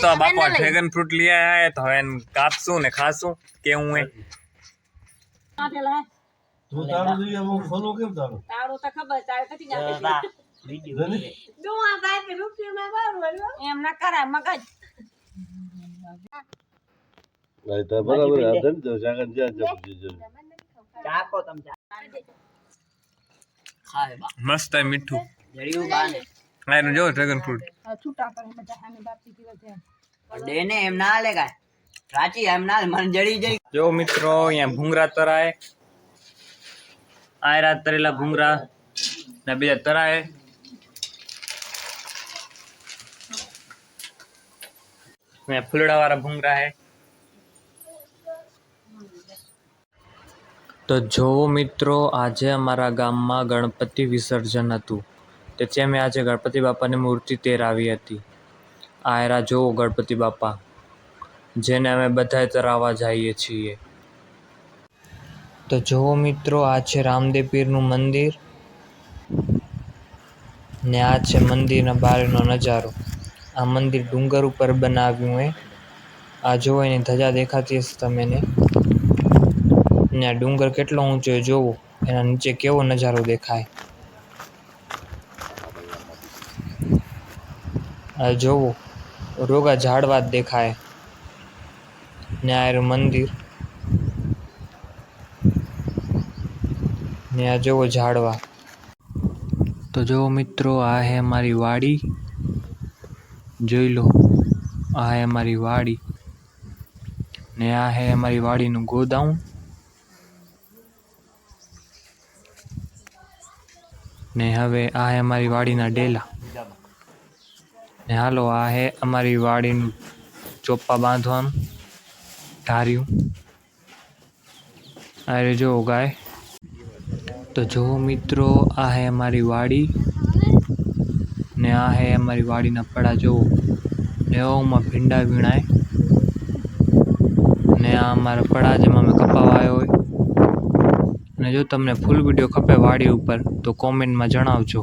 तो अब आप ड्रैगन फ्रूट लिया है तो हम काटसूं ने खासूं केવું है તો તારું જોઈએ હું ખોલો કેમ તારું તારું તો ખબર તારે કથી જાતે દુઆ થાય કે રૂપિયો માં બારું એમ ના કરાય મગજ નહીં તો બરાબર આદન તો જાગન જા જા ચાકો તમ ખાય બા मस्त है मिठू જડિયું બાને આનું જો ડ્રેગન ફ્રૂટ છૂટા પર બધા સામે બાપી દીવા છે દેને એમ ના લે કાય રાચી એમ ના મન જડી જઈ જો મિત્રો यहाँ ભૂંગરા તરાય આયરા તરેલા ભૂંગરા ને બીજા તરાય यहाँ फूलड़ा वाला भूंगरा है तो जो मित्रों आज अमरा गाम में गणपति विसर्जन हतुं तेथी अमे आज गणपति बापा ने मूर्ति तेरावी हती आयरा जो गणपति बापा जेने अमे बधाए तरावा जाईए छीए तो जो मित्रों आ छे रामदेव पीरनुं मंदिर ने आ छे मंदिरना बारनो नजारो आ मंदिर डूंगर पर बनाव्युं है आ जो एनी धजा देखाती हशे तमने ने आ डूंगर केटलो ऊंचो जोवो एना नीचे केवो नजारो देखाय आ जोवो रोगा झाड़वा देखाय ने आ मंदिर ने आ जोवो झाड़वा तो जो मित्रों आ है हमारी वाड़ी જોઈ લો આ હે અમારી વાડી ને આ હે અમારી વાડીનું ગોદાઉન ને હવે આ હે અમારી વાડીના ડેલા ને હાલો આ હે અમારી વાડીનું ચોપ્પા બાંધવાનું ધાર્યું અરે જો ગાય તો જો મિત્રો આ હે અમારી વાડી ने आ है हमारी वाड़ी ना पड़ा जो ने में भींडा वीणाय ने आ अमरा पड़ा जेमां में कपावा आयो होय ने जो तमने फूल विडियो खपे वाड़ी ऊपर तो कॉमेंट में जणावजो।